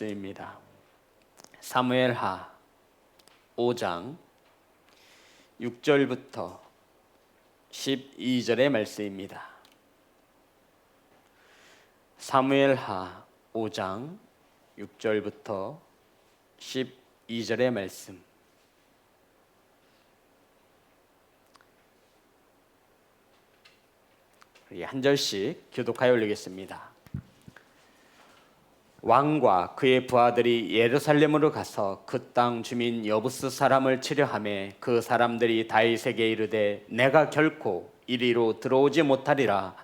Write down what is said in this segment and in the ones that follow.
말씀입니다. 사무엘하 5장 6절부터 12절의 말씀입니다. 사무엘하 5장 6절부터 12절의 말씀. 한 절씩 교독하여 올리겠습니다. 왕과 그의 부하들이 예루살렘으로 가서 그 땅 주민 여부스 사람을 치려하매 그 사람들이 다윗에게 이르되 내가 결코 이리로 들어오지 못하리라.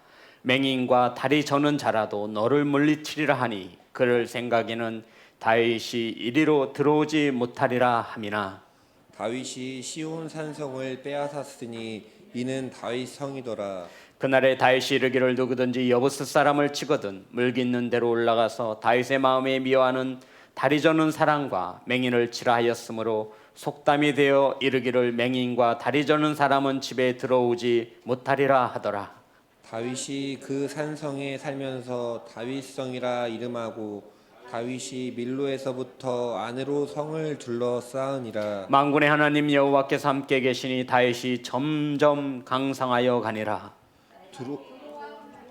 맹인과 다리 저는 자라도 너를 물리치리라 하니 그를 생각에는 다윗이 이리로 들어오지 못하리라 함이나 다윗이 시온 산성을 빼앗았으니 이는 다윗 성이더라. 그날에 다윗이 이르기를 누구든지 여부스 사람을 치거든 물기 있는 데로 올라가서 다윗의 마음에 미워하는 다리 저는 사람과 맹인을 치라 하였으므로 속담이 되어 이르기를 맹인과 다리 저는 사람은 집에 들어오지 못하리라 하더라. 다윗이 그 산성에 살면서 다윗성이라 이름하고 다윗이 밀로에서부터 안으로 성을 둘러싸으니라. 만군의 하나님 여호와께서 함께 계시니 다윗이 점점 강성하여 가니라.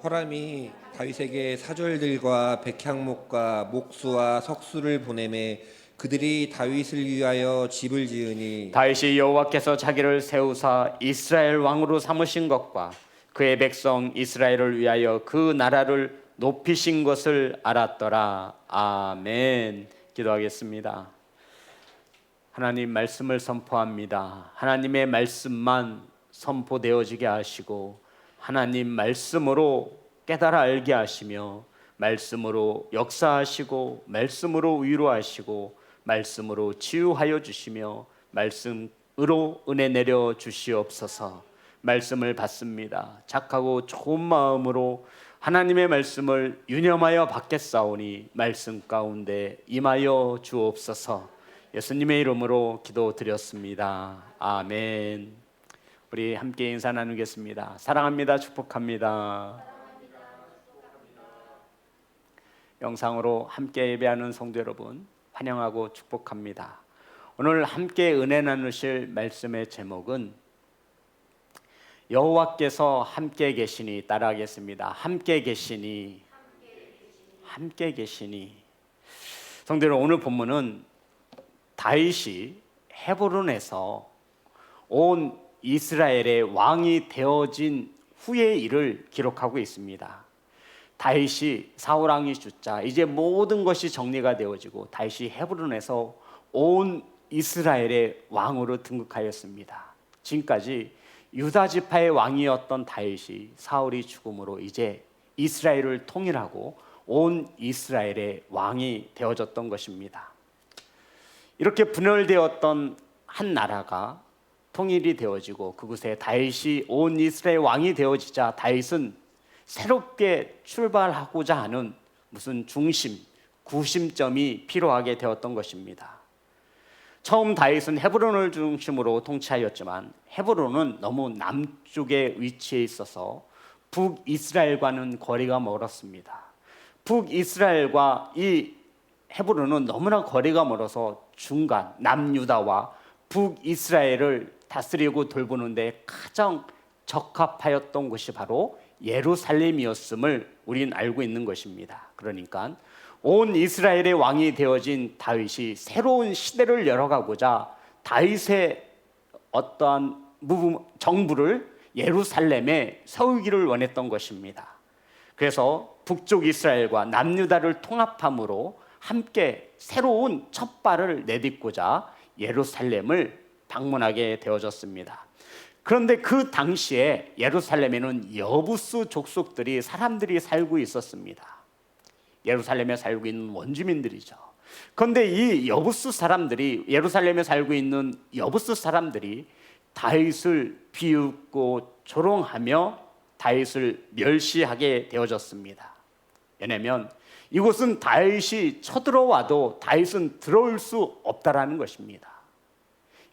호람이 다윗에게 사절들과 백향목과 목수와 석수를 보내매 그들이 다윗을 위하여 집을 지으니 다윗이 여호와께서 자기를 세우사 이스라엘 왕으로 삼으신 것과 그의 백성 이스라엘을 위하여 그 나라를 높이신 것을 알았더라. 아멘. 기도하겠습니다. 하나님 말씀을 선포합니다. 하나님의 말씀만 선포되어지게 하시고 하나님 말씀으로 깨달아 알게 하시며 말씀으로 역사하시고 말씀으로 위로하시고 말씀으로 치유하여 주시며 말씀으로 은혜 내려 주시옵소서. 말씀을 받습니다. 착하고 좋은 마음으로 하나님의 말씀을 유념하여 받겠사오니 말씀 가운데 임하여 주옵소서. 예수님의 이름으로 기도드렸습니다. 아멘. 우리 함께 인사 나누겠습니다. 사랑합니다. 축복합니다. 영상으로 함께 예배하는 성도 여러분 환영하고 축복합니다. 오늘 함께 은혜 나누실 말씀의 제목은 여호와께서 함께 계시니, 따라하겠습니다. 함께 계시니, 함께 계시니. 성도 여러분, 오늘 본문은 다윗이 헤브론에서 온 이스라엘의 왕이 되어진 후의 일을 기록하고 있습니다. 다윗이 사울 왕이 죽자 이제 모든 것이 정리가 되어지고 다윗이 헤브론에서 온 이스라엘의 왕으로 등극하였습니다. 지금까지 유다 지파의 왕이었던 다윗이 사울이 죽음으로 이제 이스라엘을 통일하고 온 이스라엘의 왕이 되어졌던 것입니다. 이렇게 분열되었던 한 나라가 통일이 되어지고 그곳에 다윗이 온 이스라엘 왕이 되어지자 다윗은 새롭게 출발하고자 하는 무슨 중심, 구심점이 필요하게 되었던 것입니다. 처음 다윗은 헤브론을 중심으로 통치하였지만 헤브론은 너무 남쪽에 위치해 있어서 북이스라엘과는 거리가 멀었습니다. 북이스라엘과 이 헤브론은 너무나 거리가 멀어서 중간 남유다와 북이스라엘을 다스리고 돌보는데 가장 적합하였던 곳이 바로 예루살렘이었음을 우리는 알고 있는 것입니다. 그러니까 온 이스라엘의 왕이 되어진 다윗이 새로운 시대를 열어가고자 다윗의 어떠한 정부를 예루살렘에 세우기를 원했던 것입니다. 그래서 북쪽 이스라엘과 남유다를 통합함으로 함께 새로운 첫 발을 내딛고자 예루살렘을 방문하게 되어졌습니다. 그런데 그 당시에 예루살렘에는 여부스 족속들이 사람들이 살고 있었습니다. 예루살렘에 살고 있는 원주민들이죠. 그런데 이 여부스 사람들이 예루살렘에 살고 있는 여부스 사람들이 다윗을 비웃고 조롱하며 다윗을 멸시하게 되어졌습니다. 왜냐하면 이곳은 다윗이 쳐들어와도 다윗은 들어올 수 없다라는 것입니다.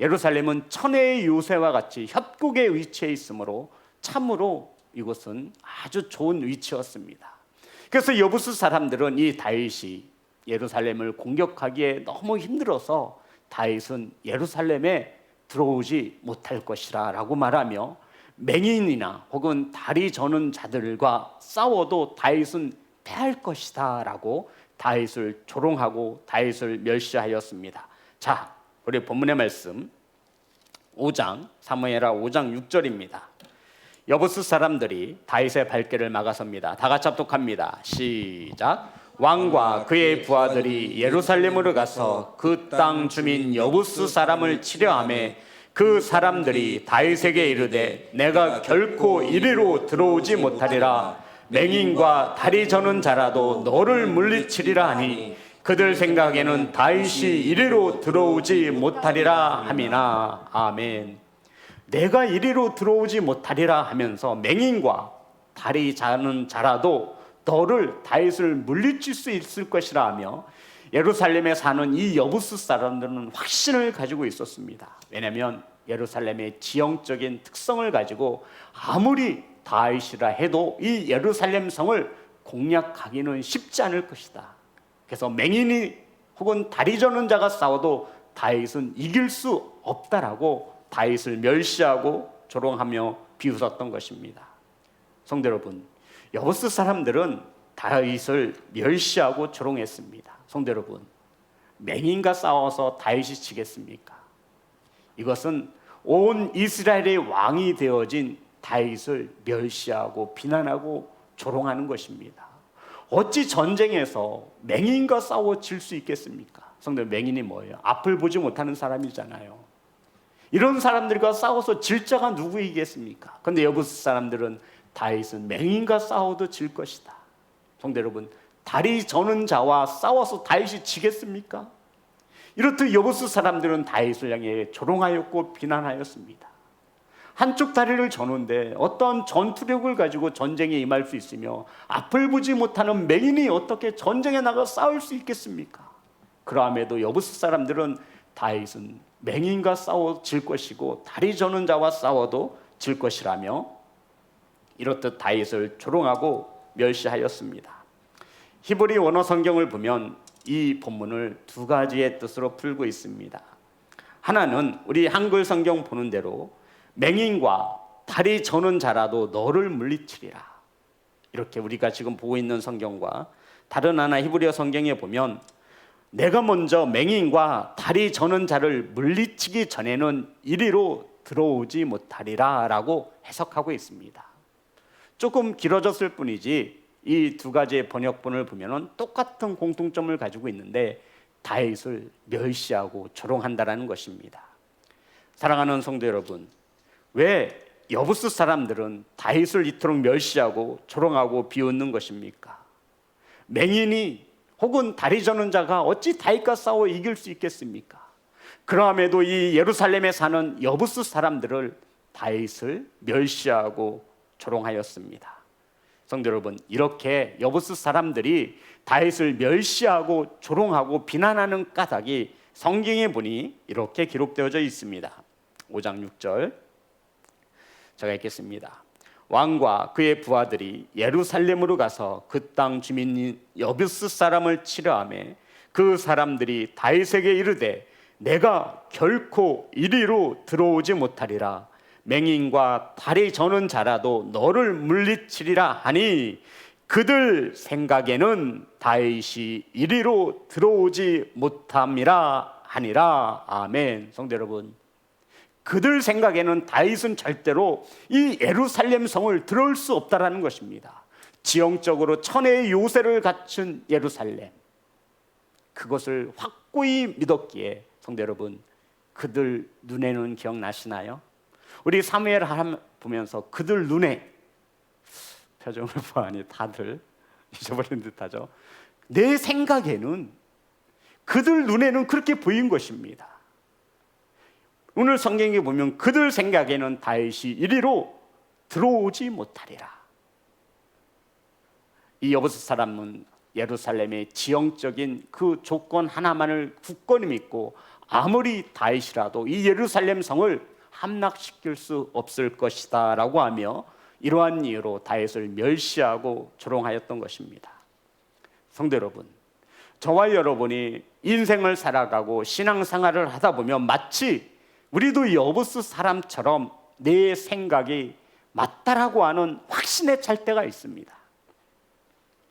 예루살렘은 천혜의 요새와 같이 협곡에 위치해 있으므로 참으로 이곳은 아주 좋은 위치였습니다. 그래서 여부스 사람들은 이 다윗이 예루살렘을 공격하기에 너무 힘들어서 다윗은 예루살렘에 들어오지 못할 것이라 라고 말하며 맹인이나 혹은 다리 저는 자들과 싸워도 다윗은 패할 것이다 라고 다윗을 조롱하고 다윗을 멸시하였습니다. 자, 우리 본문의 말씀 5장 사무엘하 5장 6절입니다. 여부스 사람들이 다윗의 발길을 막아섭니다. 다 같이 합독합니다. 시작. 왕과 그의 부하들이 예루살렘으로 가서 그 땅 주민 여부스 사람을 치려하매 그 사람들이 다윗에게 이르되 내가 결코 이리로 들어오지 못하리라. 맹인과 다리 저는 자라도 너를 물리치리라 하니 그들 생각에는 다윗이 이리로 들어오지 못하리라 함이나. 아멘. 내가 이리로 들어오지 못하리라 하면서 맹인과 다리 저는 자라도 너를 다윗을 물리칠 수 있을 것이라 하며 예루살렘에 사는 이 여부스 사람들은 확신을 가지고 있었습니다. 왜냐하면 예루살렘의 지형적인 특성을 가지고 아무리 다윗이라 해도 이 예루살렘 성을 공략하기는 쉽지 않을 것이다. 그래서 맹인이 혹은 다리 저는 자가 싸워도 다윗은 이길 수 없다라고 다윗을 멸시하고 조롱하며 비웃었던 것입니다. 성도 여러분, 여부스 사람들은 다윗을 멸시하고 조롱했습니다. 성도 여러분, 맹인과 싸워서 다윗이 지겠습니까? 이것은 온 이스라엘의 왕이 되어진 다윗을 멸시하고 비난하고 조롱하는 것입니다. 어찌 전쟁에서 맹인과 싸워 질 수 있겠습니까? 성도, 맹인이 뭐예요? 앞을 보지 못하는 사람이잖아요. 이런 사람들과 싸워서 질 자가 누구이겠습니까? 그런데 여부스 사람들은 다윗은 맹인과 싸워도 질 것이다. 성도 여러분, 다리 저는 자와 싸워서 다윗이 지겠습니까? 이렇듯 여부스 사람들은 다윗을 향해 조롱하였고 비난하였습니다. 한쪽 다리를 저는데 어떤 전투력을 가지고 전쟁에 임할 수 있으며 앞을 보지 못하는 맹인이 어떻게 전쟁에 나가 싸울 수 있겠습니까? 그럼에도 여부스 사람들은 다윗은 맹인과 싸워 질 것이고 다리 저는 자와 싸워도 질 것이라며 이렇듯 다윗을 조롱하고 멸시하였습니다. 히브리 원어 성경을 보면 이 본문을 두 가지의 뜻으로 풀고 있습니다. 하나는 우리 한글 성경 보는 대로 맹인과 다리 저는 자라도 너를 물리치리라. 이렇게 우리가 지금 보고 있는 성경과 다른 하나 히브리어 성경에 보면 내가 먼저 맹인과 다리 저는 자를 물리치기 전에는 이리로 들어오지 못하리라 라고 해석하고 있습니다. 조금 길어졌을 뿐이지 이 두 가지의 번역본을 보면 똑같은 공통점을 가지고 있는데 다윗을 멸시하고 조롱한다라는 것입니다. 사랑하는 성도 여러분, 왜 여부스 사람들은 다윗을 이토록 멸시하고 조롱하고 비웃는 것입니까? 맹인이 혹은 다리 저는 자가 어찌 다윗과 싸워 이길 수 있겠습니까? 그럼에도 이 예루살렘에 사는 여부스 사람들을 다윗을 멸시하고 조롱하였습니다. 성도 여러분, 이렇게 여부스 사람들이 다윗을 멸시하고 조롱하고 비난하는 까닭이 성경에 보니 이렇게 기록되어져 있습니다. 5장 6절 제가 읽겠습니다. 왕과 그의 부하들이 예루살렘으로 가서 그 땅 주민 여부스 사람을 치려하매 그 사람들이 다윗에게 이르되 내가 결코 이리로 들어오지 못하리라. 맹인과 다리 저는 자라도 너를 물리치리라 하니 그들 생각에는 다윗이 이리로 들어오지 못함이라 하니라. 아멘. 성도 여러분, 그들 생각에는 다윗은 절대로 이 예루살렘 성을 들어올 수 없다라는 것입니다. 지형적으로 천혜의 요새를 갖춘 예루살렘, 그것을 확고히 믿었기에 성도 여러분, 그들 눈에는 기억나시나요? 우리 사무엘 보면서 그들 눈에, 표정을 보아하니 다들 잊어버린 듯하죠. 내 생각에는 그들 눈에는 그렇게 보인 것입니다. 오늘 성경에 보면 그들 생각에는 다윗이 이리로 들어오지 못하리라. 이 여부스 사람은 예루살렘의 지형적인 그 조건 하나만을 굳건히 믿고 아무리 다윗이라도 이 예루살렘 성을 함락시킬 수 없을 것이다 라고 하며 이러한 이유로 다윗을 멸시하고 조롱하였던 것입니다. 성도 여러분, 저와 여러분이 인생을 살아가고 신앙생활을 하다 보면 마치 우리도 여부스 사람처럼 내 생각이 맞다라고 하는 확신에 찰 때가 있습니다.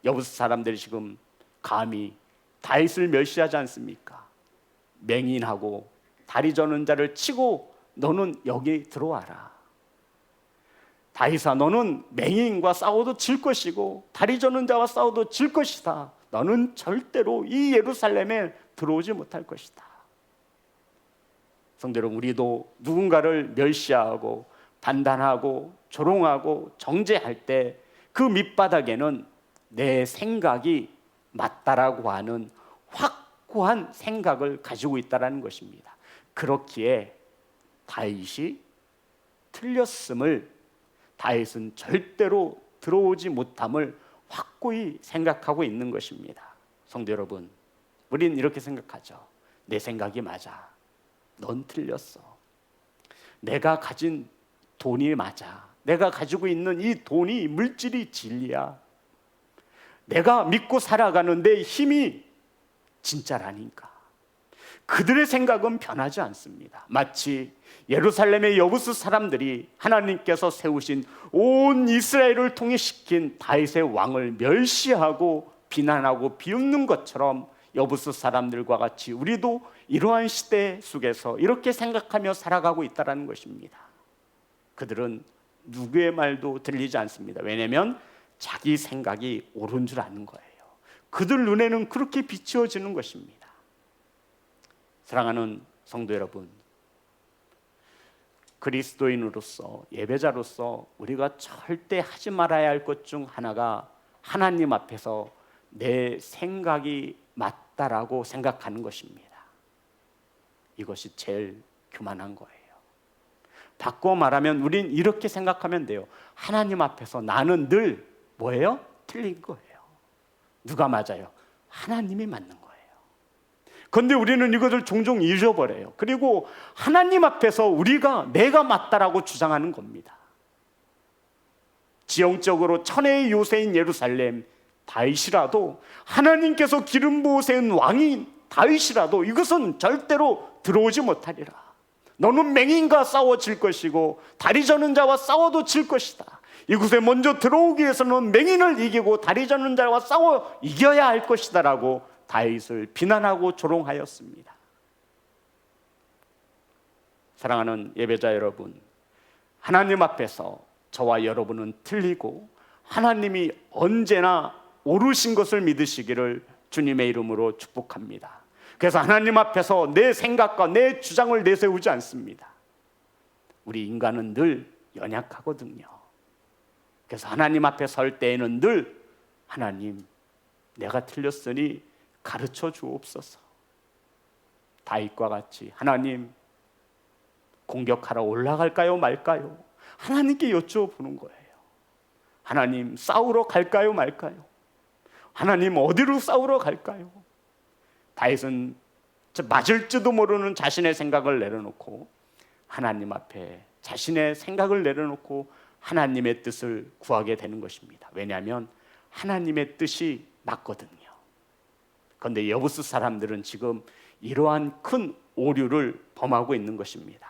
여부스 사람들이 지금 감히 다윗을 멸시하지 않습니까? 맹인하고 다리 저는 자를 치고 너는 여기 들어와라. 다윗아, 너는 맹인과 싸워도 질 것이고 다리 저는 자와 싸워도 질 것이다. 너는 절대로 이 예루살렘에 들어오지 못할 것이다. 성도 여러분, 우리도 누군가를 멸시하고 판단하고 조롱하고 정죄할 때 그 밑바닥에는 내 생각이 맞다라고 하는 확고한 생각을 가지고 있다는 것입니다. 그렇기에 다윗이 틀렸음을 다윗은 절대로 들어오지 못함을 확고히 생각하고 있는 것입니다. 성도 여러분, 우리는 이렇게 생각하죠. 내 생각이 맞아. 넌 틀렸어. 내가 가진 돈이 맞아. 내가 가지고 있는 이 돈이 물질이 진리야. 내가 믿고 살아가는데 힘이 진짜라니까. 그들의 생각은 변하지 않습니다. 마치 예루살렘의 여부스 사람들이 하나님께서 세우신 온 이스라엘을 통일시킨 다윗의 왕을 멸시하고 비난하고 비웃는 것처럼 여부스 사람들과 같이 우리도 이러한 시대 속에서 이렇게 생각하며 살아가고 있다는 것입니다. 그들은 누구의 말도 들리지 않습니다. 왜냐하면 자기 생각이 옳은 줄 아는 거예요. 그들 눈에는 그렇게 비추어지는 것입니다. 사랑하는 성도 여러분, 그리스도인으로서, 예배자로서 우리가 절대 하지 말아야 할 것 중 하나가 하나님 앞에서 내 생각이 맞다라고 생각하는 것입니다. 이것이 제일 교만한 거예요. 바꿔 말하면 우린 이렇게 생각하면 돼요. 하나님 앞에서 나는 늘 뭐예요? 틀린 거예요. 누가 맞아요? 하나님이 맞는 거예요. 그런데 우리는 이것을 종종 잊어버려요. 그리고 하나님 앞에서 우리가 내가 맞다라고 주장하는 겁니다. 지형적으로 천혜의 요새인 예루살렘 다윗이라도, 하나님께서 기름 부어 세운 왕인 다윗이라도 이것은 절대로 들어오지 못하리라. 너는 맹인과 싸워질 것이고 다리 저는 자와 싸워도 질 것이다. 이곳에 먼저 들어오기 위해서는 맹인을 이기고 다리 저는 자와 싸워 이겨야 할 것이다 라고 다윗을 비난하고 조롱하였습니다. 사랑하는 예배자 여러분, 하나님 앞에서 저와 여러분은 틀리고 하나님이 언제나 옳으신 것을 믿으시기를 주님의 이름으로 축복합니다. 그래서 하나님 앞에서 내 생각과 내 주장을 내세우지 않습니다. 우리 인간은 늘 연약하거든요. 그래서 하나님 앞에 설 때에는 늘 하나님, 내가 틀렸으니 가르쳐 주옵소서. 다윗과 같이 하나님, 공격하러 올라갈까요 말까요? 하나님께 여쭤보는 거예요. 하나님, 싸우러 갈까요 말까요? 하나님, 어디로 싸우러 갈까요? 다윗은 맞을지도 모르는 자신의 생각을 내려놓고 하나님 앞에 자신의 생각을 내려놓고 하나님의 뜻을 구하게 되는 것입니다. 왜냐하면 하나님의 뜻이 맞거든요. 그런데 여부스 사람들은 지금 이러한 큰 오류를 범하고 있는 것입니다.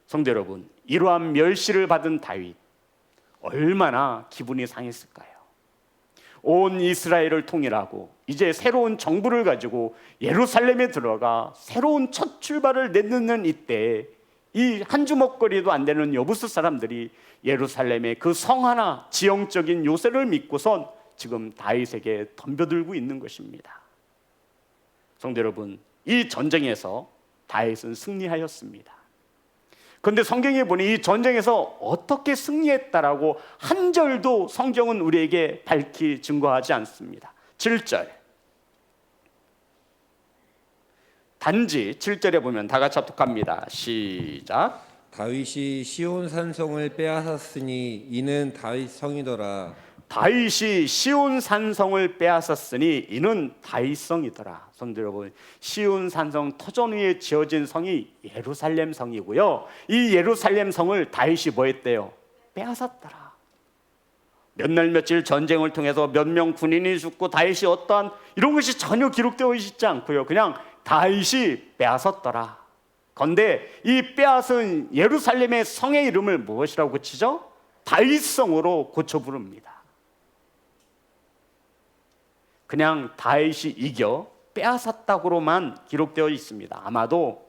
성도 여러분, 이러한 멸시를 받은 다윗 얼마나 기분이 상했을까요? 온 이스라엘을 통일하고 이제 새로운 정부를 가지고 예루살렘에 들어가 새로운 첫 출발을 내놓는 이때 이 한 주먹거리도 안 되는 여부스 사람들이 예루살렘의 그 성 하나, 지형적인 요새를 믿고선 지금 다윗에게 덤벼들고 있는 것입니다. 성도 여러분, 이 전쟁에서 다윗은 승리하였습니다. 그런데 성경에 보니 이 전쟁에서 어떻게 승리했다라고 한 절도 성경은 우리에게 밝히 증거하지 않습니다. 7절, 단지 7절에 보면 다 같이 합독합니다. 시작. 다윗이 시온 산성을 빼앗았으니 이는 다윗 성이더라. 다윗이 시온 산성을 빼앗았으니 이는 다윗 성이더라. 성도 여러분, 시온 산성 터전 위에 지어진 성이 예루살렘 성이고요, 이 예루살렘 성을 다윗이 뭐 했대요? 빼앗았더라. 몇 날 며칠 전쟁을 통해서 몇 명 군인이 죽고 다윗이 어떠한 이런 것이 전혀 기록되어 있지 않고요. 그냥 다윗이 빼앗았더라. 그런데 이 빼앗은 예루살렘의 성의 이름을 무엇이라고 고치죠? 다윗성으로 고쳐 부릅니다. 그냥 다윗이 이겨 빼앗았다고만 기록되어 있습니다. 아마도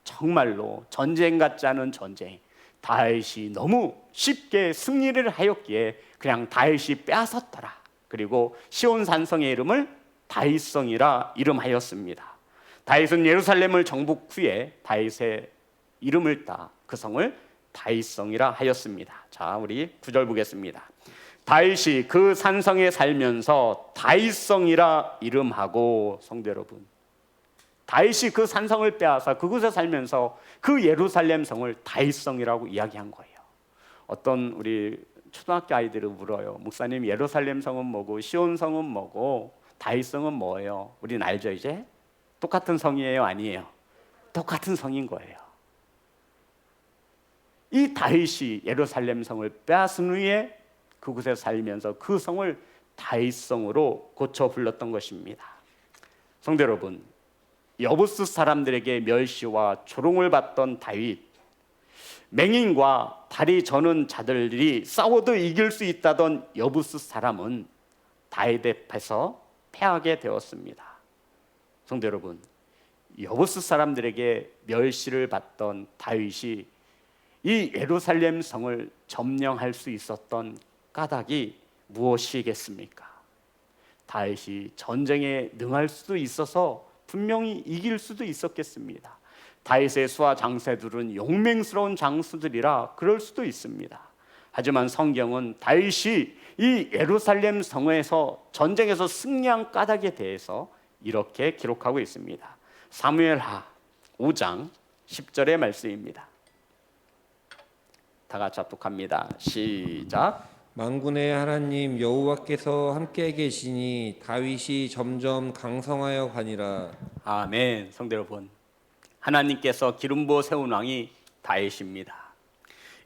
정말로 전쟁 같지 않은 전쟁, 다윗이 너무 쉽게 승리를 하였기에 그냥 다윗이 빼앗았더라. 그리고 시온 산성의 이름을 다윗성이라 이름하였습니다. 다윗은 예루살렘을 정복 후에 다윗의 이름을 따 그 성을 다윗성이라 하였습니다. 자, 우리 9절 보겠습니다. 다윗이 그 산성에 살면서 다윗성이라 이름하고, 성도 여러분, 다윗이 그 산성을 빼앗아 그곳에 살면서 그 예루살렘 성을 다윗성이라고 이야기한 거예요. 어떤 우리 초등학교 아이들이 물어요. 목사님, 예루살렘 성은 뭐고 시온 성은 뭐고 다윗성은 뭐예요? 우린 알죠 이제? 똑같은 성이에요, 아니에요? 똑같은 성인 거예요. 이 다윗이 예루살렘 성을 빼앗은 후에 그곳에 살면서 그 성을 다윗성으로 고쳐 불렀던 것입니다. 성도 여러분, 여부스 사람들에게 멸시와 조롱을 받던 다윗, 맹인과 다리 저는 자들이 싸워도 이길 수 있다던 여부스 사람은 다윗 앞에서 패하게 되었습니다. 성도 여러분, 여부스 사람들에게 멸시를 받던 다윗이 이 예루살렘 성을 점령할 수 있었던 까닭이 무엇이겠습니까? 다윗이 전쟁에 능할 수도 있어서 분명히 이길 수도 있었겠습니다. 다윗의 수하 장수들은 용맹스러운 장수들이라 그럴 수도 있습니다. 하지만 성경은 다윗이 이 예루살렘 성에서 전쟁에서 승리한 까닭에 대해서 이렇게 기록하고 있습니다. 사무엘하 5장 10절의 말씀입니다. 다 같이 합독합니다. 시작. 만군의 하나님 여호와께서 함께 계시니 다윗이 점점 강성하여 가니라. 아멘. 성도 여러분, 하나님께서 기름 부어 세운 왕이 다윗입니다.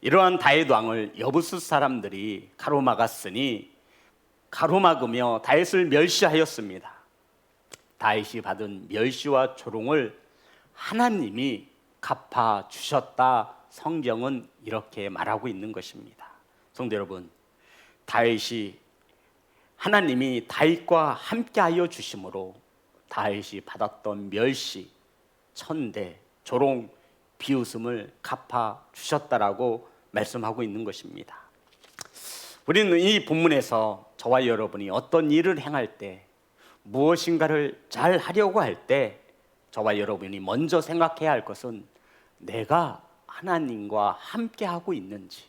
이러한 다윗 왕을 여부스 사람들이 가로막았으니 가로막으며 다윗을 멸시하였습니다. 다윗이 받은 멸시와 조롱을 하나님이 갚아 주셨다. 성경은 이렇게 말하고 있는 것입니다. 성도 여러분, 다윗이 하나님이 다윗과 함께하여 주심으로 다윗이 받았던 멸시, 천대, 조롱, 비웃음을 갚아 주셨다라고 말씀하고 있는 것입니다. 우리는 이 본문에서 저와 여러분이 어떤 일을 행할 때, 무엇인가를 잘 하려고 할 때 저와 여러분이 먼저 생각해야 할 것은 내가 하나님과 함께하고 있는지.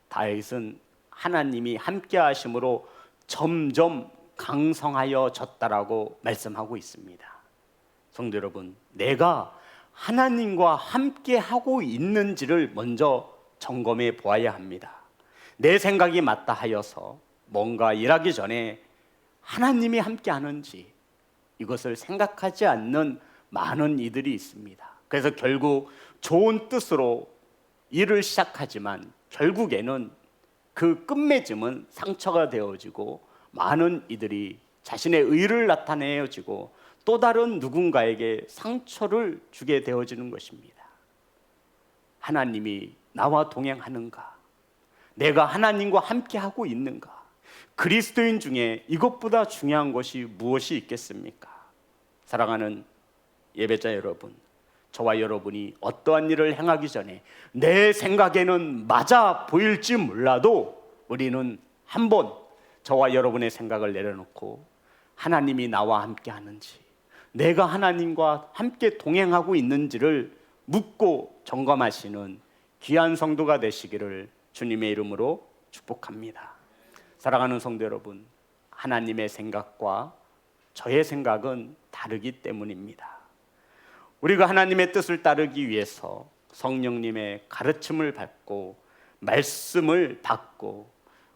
다윗은 하나님이 함께하심으로 점점 강성하여졌다라고 말씀하고 있습니다. 성도 여러분, 내가 하나님과 함께하고 있는지를 먼저 점검해 보아야 합니다. 내 생각이 맞다 하여서 뭔가 일하기 전에 하나님이 함께하는지 이것을 생각하지 않는 많은 이들이 있습니다. 그래서 결국 좋은 뜻으로 일을 시작하지만 결국에는 그 끝맺음은 상처가 되어지고 많은 이들이 자신의 의를 나타내어지고 또 다른 누군가에게 상처를 주게 되어지는 것입니다. 하나님이 나와 동행하는가? 내가 하나님과 함께하고 있는가? 그리스도인 중에 이것보다 중요한 것이 무엇이 있겠습니까? 사랑하는 예배자 여러분, 저와 여러분이 어떠한 일을 행하기 전에 내 생각에는 맞아 보일지 몰라도 우리는 한번 저와 여러분의 생각을 내려놓고 하나님이 나와 함께 하는지, 내가 하나님과 함께 동행하고 있는지를 묻고 점검하시는 귀한 성도가 되시기를 주님의 이름으로 축복합니다. 사랑하는 성도 여러분, 하나님의 생각과 저의 생각은 다르기 때문입니다. 우리가 하나님의 뜻을 따르기 위해서 성령님의 가르침을 받고 말씀을 받고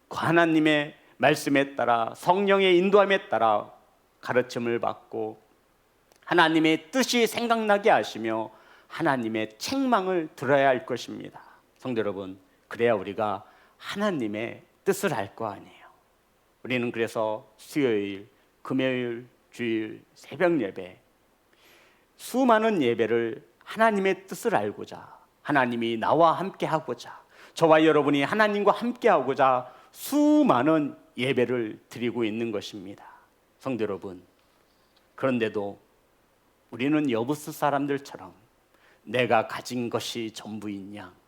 그 하나님의 말씀에 따라 성령의 인도함에 따라 가르침을 받고 하나님의 뜻이 생각나게 하시며 하나님의 책망을 들어야 할 것입니다. 성도 여러분, 그래야 우리가 하나님의 뜻을 알 거 아니에요. 우리는 그래서 수요일, 금요일, 주일, 새벽 예배, 수많은 예배를 하나님의 뜻을 알고자, 하나님이 나와 함께 하고자, 저와 여러분이 하나님과 함께 하고자 수많은 예배를 드리고 있는 것입니다. 성도 여러분, 그런데도 우리는 여부스 사람들처럼 내가 가진 것이 전부인 양,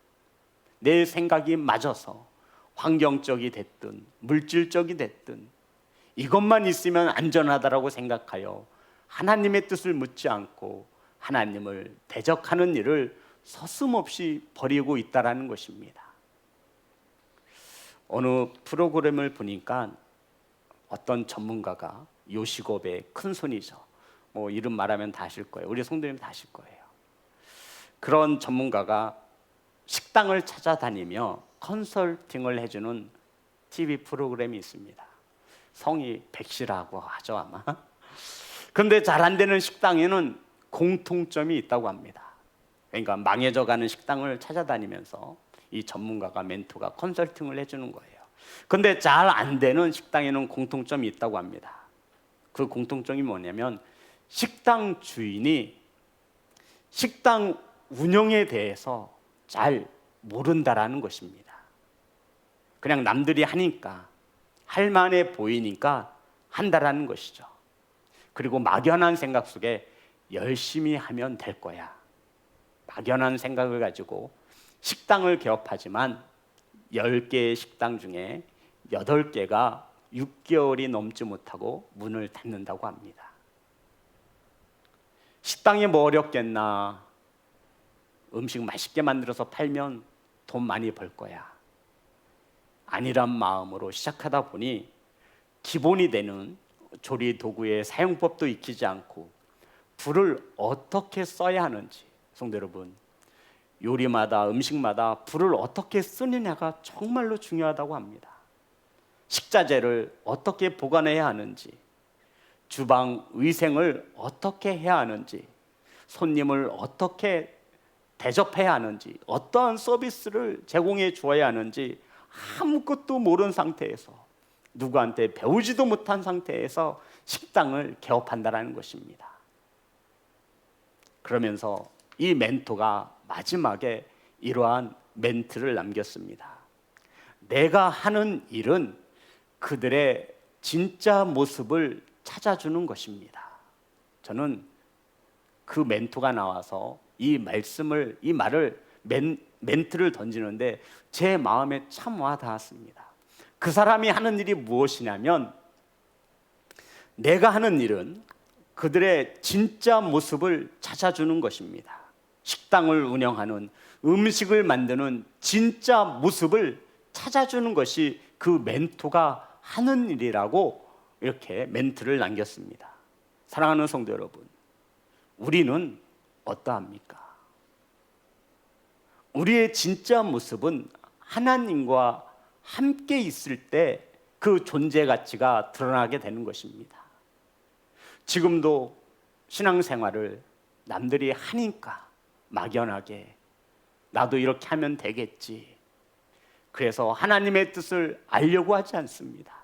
내 생각이 맞아서 환경적이 됐든 물질적이 됐든 이것만 있으면 안전하다라고 생각하여 하나님의 뜻을 묻지 않고 하나님을 대적하는 일을 서슴없이 벌이고 있다라는 것입니다. 어느 프로그램을 보니까 어떤 전문가가, 요식업의 큰 손이죠. 뭐 이름 말하면 다 아실 거예요. 우리 성도님 다 아실 거예요. 그런 전문가가 식당을 찾아다니며 컨설팅을 해주는 TV 프로그램이 있습니다. 성이 백시라고 하죠 아마. 그런데 잘 안 되는 식당에는 공통점이 있다고 합니다. 그러니까 망해져가는 식당을 찾아다니면서 이 전문가가, 멘토가 컨설팅을 해주는 거예요. 그런데 잘 안 되는 식당에는 공통점이 있다고 합니다. 그 공통점이 뭐냐면 식당 주인이 식당 운영에 대해서 잘 모른다라는 것입니다. 그냥 남들이 하니까, 할만해 보이니까 한다라는 것이죠. 그리고 막연한 생각 속에 열심히 하면 될 거야, 막연한 생각을 가지고 식당을 개업하지만 10개의 식당 중에 8개가 6개월이 넘지 못하고 문을 닫는다고 합니다. 식당이 뭐 어렵겠나, 음식 맛있게 만들어서 팔면 돈 많이 벌 거야, 아니란 마음으로 시작하다 보니 기본이 되는 조리 도구의 사용법도 익히지 않고 불을 어떻게 써야 하는지, 성도 여러분, 요리마다 음식마다 불을 어떻게 쓰느냐가 정말로 중요하다고 합니다. 식자재를 어떻게 보관해야 하는지, 주방 위생을 어떻게 해야 하는지, 손님을 어떻게 대접해야 하는지, 어떠한 서비스를 제공해 주어야 하는지 아무것도 모르는 상태에서, 누구한테 배우지도 못한 상태에서 식당을 개업한다는 것입니다. 그러면서 이 멘토가 마지막에 이러한 멘트를 남겼습니다. 내가 하는 일은 그들의 진짜 모습을 찾아주는 것입니다. 저는 그 멘토가 나와서 이 말을 멘트를 던지는데 제 마음에 참 와 닿았습니다. 그 사람이 하는 일이 무엇이냐면, 내가 하는 일은 그들의 진짜 모습을 찾아주는 것입니다. 식당을 운영하는, 음식을 만드는 진짜 모습을 찾아주는 것이 그 멘토가 하는 일이라고 이렇게 멘트를 남겼습니다. 사랑하는 성도 여러분, 우리는 어떠합니까? 우리의 진짜 모습은 하나님과 함께 있을 때 그 존재 가치가 드러나게 되는 것입니다. 지금도 신앙생활을 남들이 하니까 막연하게 나도 이렇게 하면 되겠지, 그래서 하나님의 뜻을 알려고 하지 않습니다.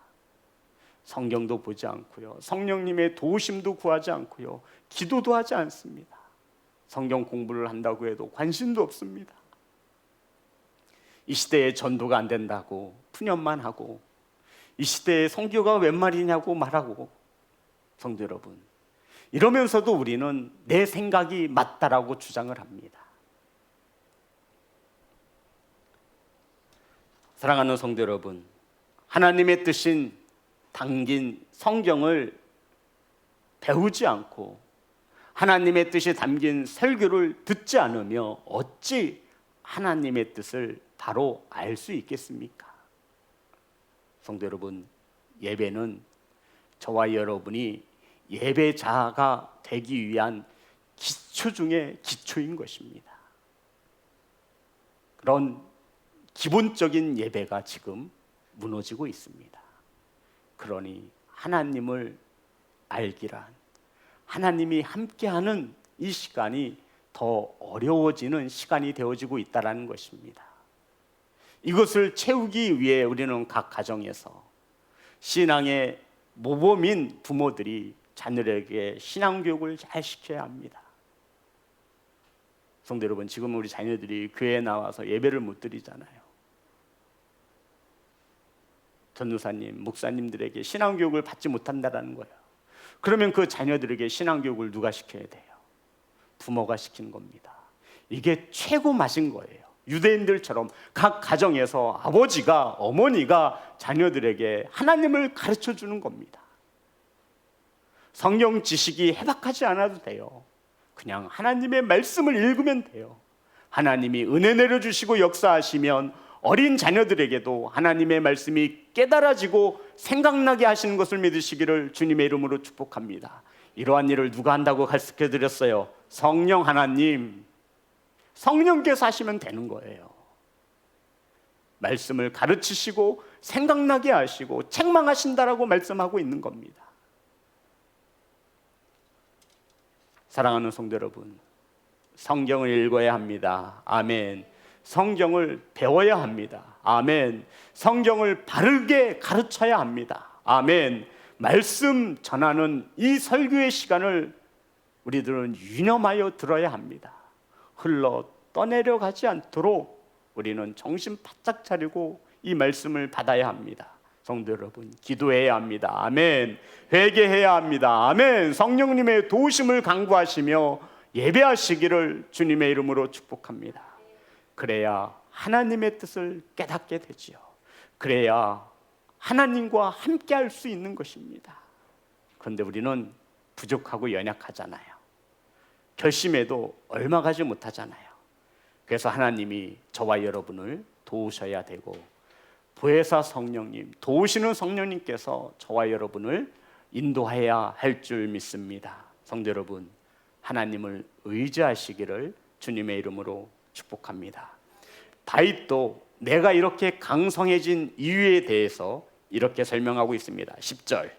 성경도 보지 않고요, 성령님의 도우심도 구하지 않고요, 기도도 하지 않습니다. 성경 공부를 한다고 해도 관심도 없습니다. 이 시대에 전도가 안 된다고 푸념만 하고, 이 시대에 선교가 웬 말이냐고 말하고, 성도 여러분, 이러면서도 우리는 내 생각이 맞다라고 주장을 합니다. 사랑하는 성도 여러분, 하나님의 뜻인 담긴 성경을 배우지 않고 하나님의 뜻이 담긴 설교를 듣지 않으며 어찌 하나님의 뜻을 바로 알 수 있겠습니까? 성도 여러분, 예배는 저와 여러분이 예배자가 되기 위한 기초 중에 기초인 것입니다. 그런 기본적인 예배가 지금 무너지고 있습니다. 그러니 하나님을 알기란, 하나님이 함께하는 이 시간이 더 어려워지는 시간이 되어지고 있다는 것입니다. 이것을 채우기 위해 우리는 각 가정에서 신앙의 모범인 부모들이 자녀들에게 신앙교육을 잘 시켜야 합니다. 성도 여러분, 지금 우리 자녀들이 교회에 나와서 예배를 못 드리잖아요. 전도사님, 목사님들에게 신앙교육을 받지 못한다는 거예요. 그러면 그 자녀들에게 신앙교육을 누가 시켜야 돼요? 부모가 시키는 겁니다. 이게 최고 맛인 거예요. 유대인들처럼 각 가정에서 아버지가, 어머니가 자녀들에게 하나님을 가르쳐 주는 겁니다. 성경 지식이 해박하지 않아도 돼요. 그냥 하나님의 말씀을 읽으면 돼요. 하나님이 은혜 내려주시고 역사하시면 어린 자녀들에게도 하나님의 말씀이 깨달아지고 생각나게 하시는 것을 믿으시기를 주님의 이름으로 축복합니다. 이러한 일을 누가 한다고 가르쳐드렸어요? 성령 하나님, 성령께서 하시면 되는 거예요. 말씀을 가르치시고 생각나게 하시고 책망하신다라고 말씀하고 있는 겁니다. 사랑하는 성도 여러분, 성경을 읽어야 합니다. 아멘. 성경을 배워야 합니다. 아멘. 성경을 바르게 가르쳐야 합니다. 아멘. 말씀 전하는 이 설교의 시간을 우리들은 유념하여 들어야 합니다. 흘러 떠내려가지 않도록 우리는 정신 바짝 차리고 이 말씀을 받아야 합니다. 성도 여러분, 기도해야 합니다. 아멘. 회개해야 합니다. 아멘. 성령님의 도우심을 간구하시며 예배하시기를 주님의 이름으로 축복합니다. 그래야 하나님의 뜻을 깨닫게 되지요. 그래야 하나님과 함께 할 수 있는 것입니다. 그런데 우리는 부족하고 연약하잖아요. 결심해도 얼마 가지 못하잖아요. 그래서 하나님이 저와 여러분을 도우셔야 되고, 보혜사 성령님, 도우시는 성령님께서 저와 여러분을 인도해야 할 줄 믿습니다. 성도 여러분, 하나님을 의지하시기를 주님의 이름으로 축복합니다. 다윗도 내가 이렇게 강성해진 이유에 대해서 이렇게 설명하고 있습니다. 10절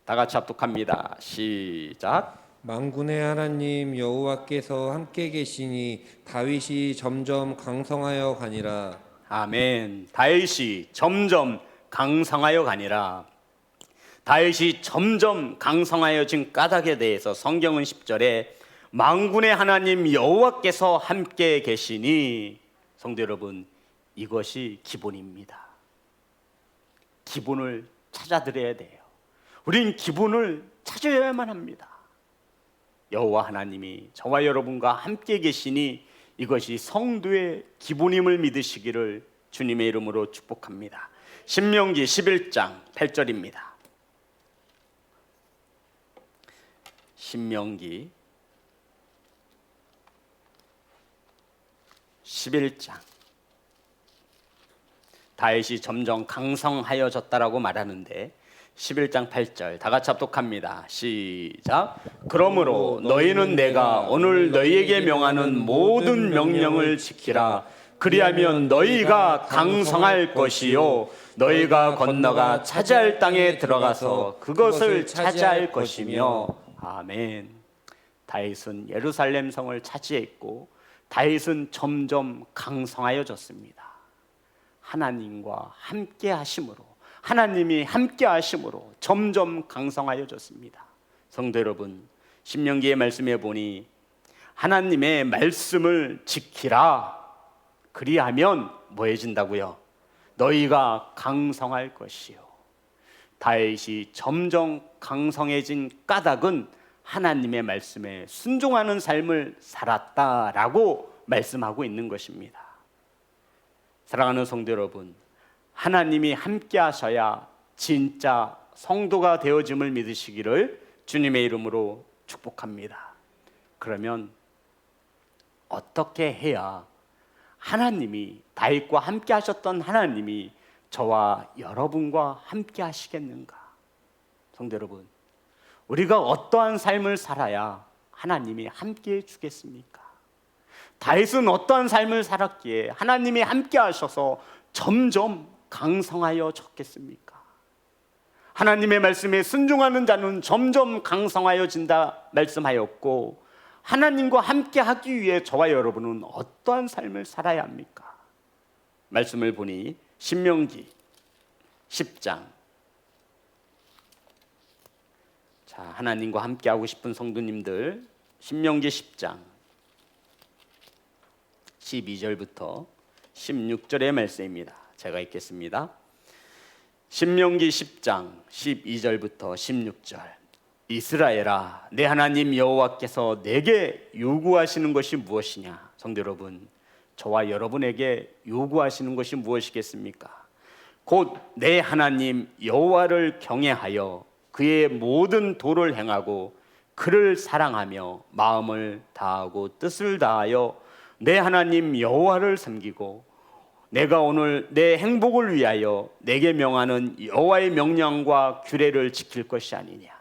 다 같이 합독합니다. 시작. 만군의 하나님 여호와께서 함께 계시니 다윗이 점점 강성하여 가니라. 아멘. 다윗이 점점 강성하여 가니라. 다윗이 점점 강성하여진 까닭에 대해서 성경은 10절에 만군의 하나님 여호와께서 함께 계시니, 성도 여러분, 이것이 기본입니다. 기본을 찾아드려야 돼요. 우린 기본을 찾아야만 합니다. 여호와 하나님이 저와 여러분과 함께 계시니 이것이 성도의 기본임을 믿으시기를 주님의 이름으로 축복합니다. 신명기 11장 8절입니다. 신명기 11장. 다윗이 점점 강성하여졌다라고 말하는데 11장 8절 다 같이 합독합니다. 시작. 그러므로 너희는 내가 오늘 너희에게 명하는 모든 명령을 지키라. 그리하면 너희가 강성할 것이요 너희가 건너가 차지할 땅에 들어가서 그것을 차지할 것이며. 아멘. 다윗은 예루살렘 성을 차지했고 다윗은 점점 강성하여졌습니다. 하나님과 함께 하심으로, 하나님이 함께 하심으로 점점 강성하여졌습니다. 성도 여러분, 신명기의 말씀에 보니 하나님의 말씀을 지키라. 그리하면 뭐 해진다고요? 너희가 강성할 것이요. 다윗이 점점 강성해진 까닭은 하나님의 말씀에 순종하는 삶을 살았다라고 말씀하고 있는 것입니다. 사랑하는 성도 여러분, 하나님이 함께 하셔야 진짜 성도가 되어짐을 믿으시기를 주님의 이름으로 축복합니다. 그러면 어떻게 해야 하나님이, 다윗과 함께 하셨던 하나님이 저와 여러분과 함께 하시겠는가? 성도 여러분, 우리가 어떠한 삶을 살아야 하나님이 함께 해주겠습니까? 다윗은 어떠한 삶을 살았기에 하나님이 함께 하셔서 점점 강성하여졌겠습니까? 하나님의 말씀에 순종하는 자는 점점 강성하여진다 말씀하였고, 하나님과 함께 하기 위해 저와 여러분은 어떠한 삶을 살아야 합니까? 말씀을 보니 신명기 10장. 자, 하나님과 함께 하고 싶은 성도님들, 신명기 10장 12절부터 16절의 말씀입니다. 제가 읽겠습니다. 신명기 10장 12절부터 16절. 이스라엘아, 내 하나님 여호와께서 내게 요구하시는 것이 무엇이냐? 성도 여러분, 저와 여러분에게 요구하시는 것이 무엇이겠습니까? 곧 내 하나님 여호와를 경외하여 그의 모든 도를 행하고 그를 사랑하며 마음을 다하고 뜻을 다하여 내 하나님 여호와를 섬기고 내가 오늘 내 행복을 위하여 내게 명하는 여호와의 명령과 규례를 지킬 것이 아니냐.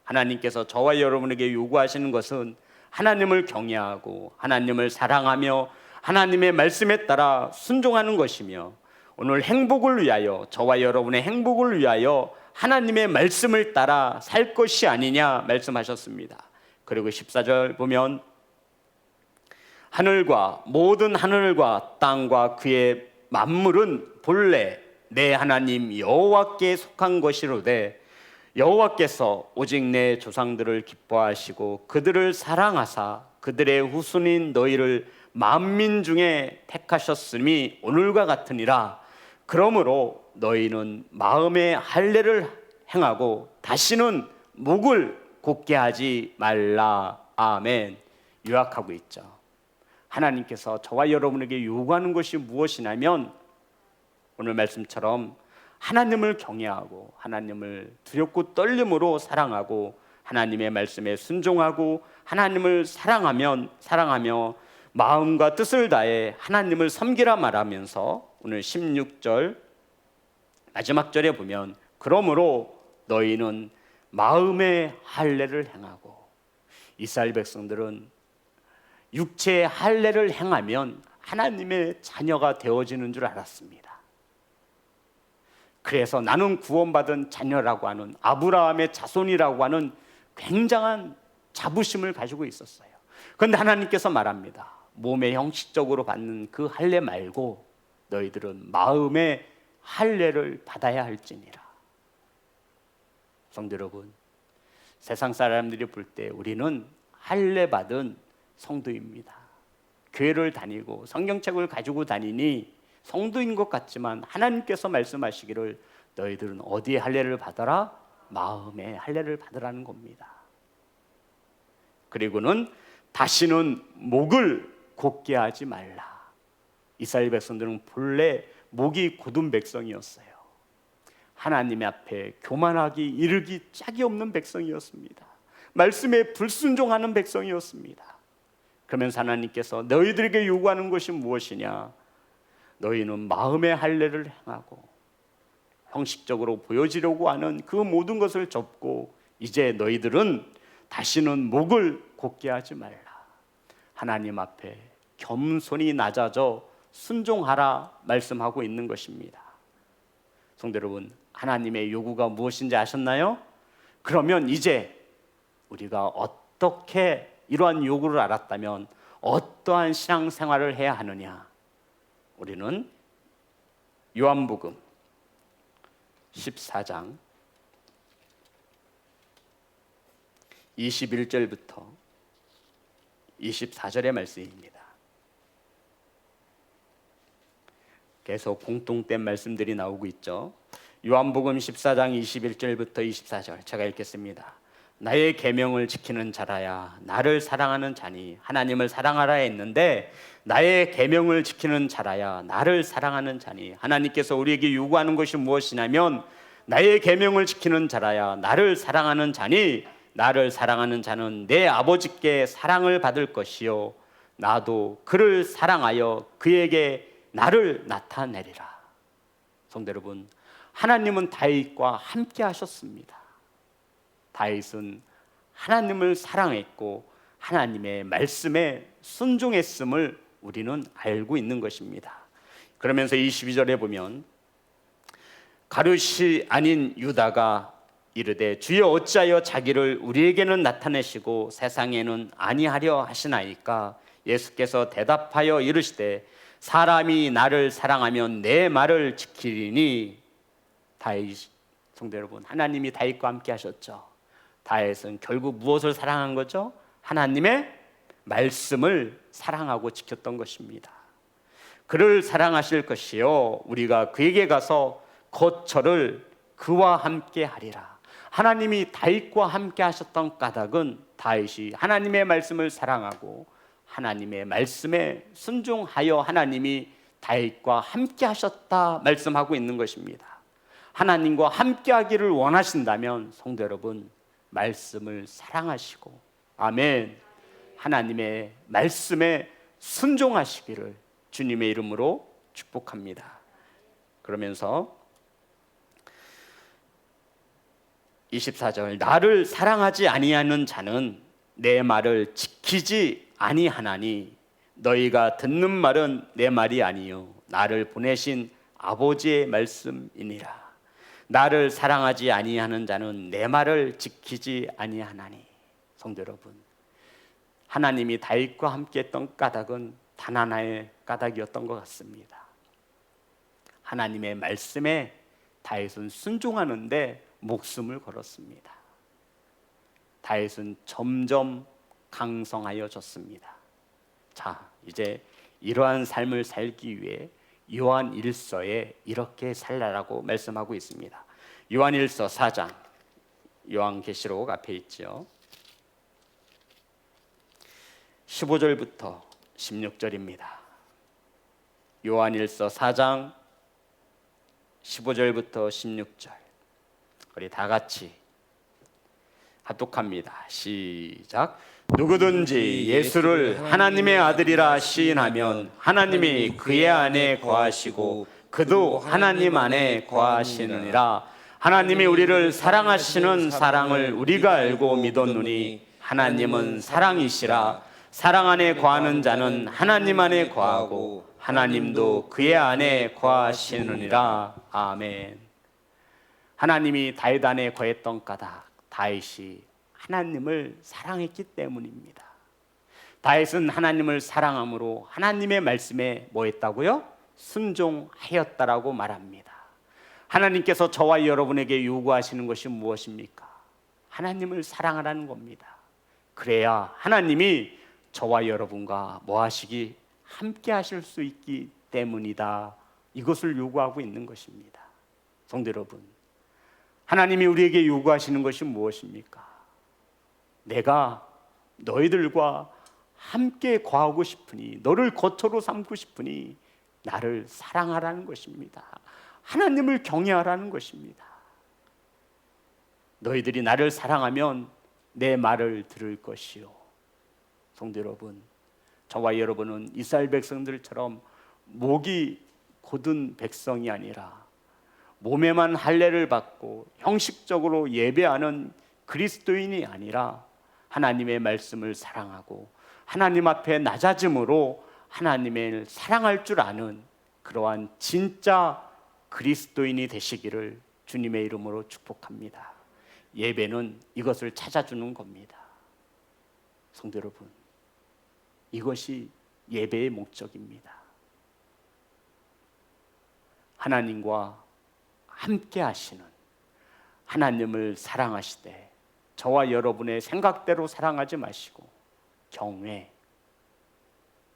하나님께서 저와 여러분에게 요구하시는 것은 하나님을 경외하고 하나님을 사랑하며 하나님의 말씀에 따라 순종하는 것이며, 오늘 행복을 위하여, 저와 여러분의 행복을 위하여 하나님의 말씀을 따라 살 것이 아니냐 말씀하셨습니다. 그리고 14절 보면 모든 하늘과 땅과 그의 만물은 본래 내 하나님 여호와께 속한 것이로되 여호와께서 오직 내 조상들을 기뻐하시고 그들을 사랑하사 그들의 후손인 너희를 만민 중에 택하셨음이 오늘과 같으니라. 그러므로 너희는 마음의 할례를 행하고 다시는 목을 곧게 하지 말라. 아멘. 요약하고 있죠. 하나님께서 저와 여러분에게 요구하는 것이 무엇이냐면, 오늘 말씀처럼 하나님을 경외하고 하나님을 두렵고 떨림으로 사랑하고 하나님의 말씀에 순종하고 하나님을 사랑하며 마음과 뜻을 다해 하나님을 섬기라 말하면서, 오늘 16절 마지막 절에 보면 그러므로 너희는 마음의 할례를 행하고, 이스라엘 백성들은 육체의 할례를 행하면 하나님의 자녀가 되어지는 줄 알았습니다. 그래서 나는 구원받은 자녀라고 하는, 아브라함의 자손이라고 하는 굉장한 자부심을 가지고 있었어요. 그런데 하나님께서 말합니다. 몸의 형식적으로 받는 그 할례 말고 너희들은 마음의 할례를 받아야 할지니라. 성도 여러분, 세상 사람들이 볼 때 우리는 할례 받은 성도입니다. 교회를 다니고 성경책을 가지고 다니니 성도인 것 같지만 하나님께서 말씀하시기를 너희들은 어디에 할례를 받아라? 마음의 할례를 받으라는 겁니다. 그리고는 다시는 목을 곧게 하지 말라. 이스라엘 백성들은 본래 목이 곧은 백성이었어요. 하나님 앞에 교만하기 이르기 짝이 없는 백성이었습니다. 말씀에 불순종하는 백성이었습니다. 그러면서 하나님께서 너희들에게 요구하는 것이 무엇이냐? 너희는 마음의 할례를 행하고 형식적으로 보여지려고 하는 그 모든 것을 접고 이제 너희들은 다시는 목을 곧게 하지 말라. 하나님 앞에 겸손히 낮아져 순종하라 말씀하고 있는 것입니다. 성도 여러분, 하나님의 요구가 무엇인지 아셨나요? 그러면 이제 우리가 어떻게 이러한 요구를 알았다면 어떠한 신앙생활을 해야 하느냐? 우리는 요한복음 14장 21절부터 24절의 말씀입니다. 계속 공통된 말씀들이 나오고 있죠. 요한복음 14장 21절부터 24절 제가 읽겠습니다. 나의 계명을 지키는 자라야 나를 사랑하는 자니 하나님을 사랑하라 했는데 나의 계명을 지키는 자라야 나를 사랑하는 자니, 하나님께서 우리에게 요구하는 것이 무엇이냐면 나의 계명을 지키는 자라야 나를 사랑하는 자니 나를 사랑하는 자는 내 아버지께 사랑을 받을 것이요 나도 그를 사랑하여 그에게 나를 나타내리라. 성도 여러분, 하나님은 다윗과 함께 하셨습니다. 다윗은 하나님을 사랑했고 하나님의 말씀에 순종했음을 우리는 알고 있는 것입니다. 그러면서 22절에 보면 가룟이 아닌 유다가 이르되 주여 어찌하여 자기를 우리에게는 나타내시고 세상에는 아니하려 하시나이까? 예수께서 대답하여 이르시되 사람이 나를 사랑하면 내 말을 지키리니. 다윗, 성도 여러분, 하나님이 다윗과 함께 하셨죠. 다윗은 결국 무엇을 사랑한 거죠? 하나님의 말씀을 사랑하고 지켰던 것입니다. 그를 사랑하실 것이요 우리가 그에게 가서 거처를 그와 함께 하리라. 하나님이 다윗과 함께 하셨던 까닭은 다윗이 하나님의 말씀을 사랑하고 하나님의 말씀에 순종하여 하나님이 다윗과 함께 하셨다 말씀하고 있는 것입니다. 하나님과 함께 하기를 원하신다면 성도 여러분, 말씀을 사랑하시고, 아멘, 하나님의 말씀에 순종하시기를 주님의 이름으로 축복합니다. 그러면서 24절, 나를 사랑하지 아니하는 자는 내 말을 지키지 아니하나니 너희가 듣는 말은 내 말이 아니요 나를 보내신 아버지의 말씀이니라. 나를 사랑하지 아니하는 자는 내 말을 지키지 아니하나니. 성도 여러분, 하나님이 다윗과 함께 했던 까닭은 단 하나의 까닭이었던 것 같습니다. 하나님의 말씀에 다윗은 순종하는데 목숨을 걸었습니다. 다윗은 점점 강성하여졌습니다. 자, 이제 이러한 삶을 살기 위해 요한 1서에 이렇게 살라라고 말씀하고 있습니다. 요한 1서 4장, 요한계시록 앞에 있죠. 15절부터 16절입니다. 요한 1서 4장 15절부터 16절, 우리 다 같이 합독합니다. 시작. 누구든지 예수를 하나님의 아들이라 시인하면 하나님이 그의 안에 거하시고 그도 하나님 안에 거하시느니라. 하나님이 우리를 사랑하시는 사랑을 우리가 알고 믿었노니 하나님은 사랑이시라. 사랑 안에 거하는 자는 하나님 안에 거하고 하나님도 그의 안에 거하시느니라. 아멘. 하나님이 다윗 안에 거했던 까닭, 다윗이 하나님을 사랑했기 때문입니다. 다윗은 하나님을 사랑함으로 하나님의 말씀에 뭐 했다고요? 순종하였다라고 말합니다. 하나님께서 저와 여러분에게 요구하시는 것이 무엇입니까? 하나님을 사랑하라는 겁니다. 그래야 하나님이 저와 여러분과 뭐 하시기? 함께 하실 수 있기 때문이다. 이것을 요구하고 있는 것입니다. 성도 여러분, 하나님이 우리에게 요구하시는 것이 무엇입니까? 내가 너희들과 함께 거하고 싶으니, 너를 거처로 삼고 싶으니 나를 사랑하라는 것입니다. 하나님을 경외하라는 것입니다. 너희들이 나를 사랑하면 내 말을 들을 것이요. 성도 여러분, 저와 여러분은 이스라엘 백성들처럼 목이 곧은 백성이 아니라 몸에만 할례를 받고 형식적으로 예배하는 그리스도인이 아니라 하나님의 말씀을 사랑하고 하나님 앞에 낮아짐으로 하나님을 사랑할 줄 아는 그러한 진짜 그리스도인이 되시기를 주님의 이름으로 축복합니다. 예배는 이것을 찾아주는 겁니다. 성도 여러분, 이것이 예배의 목적입니다. 하나님과 함께 하시는, 하나님을 사랑하시되 저와 여러분의 생각대로 사랑하지 마시고 경외,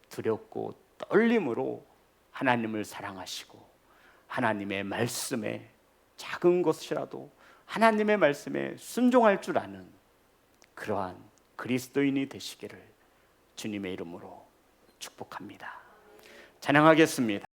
두렵고 떨림으로 하나님을 사랑하시고 하나님의 말씀에 작은 것이라도 하나님의 말씀에 순종할 줄 아는 그러한 그리스도인이 되시기를 주님의 이름으로 축복합니다. 찬양하겠습니다.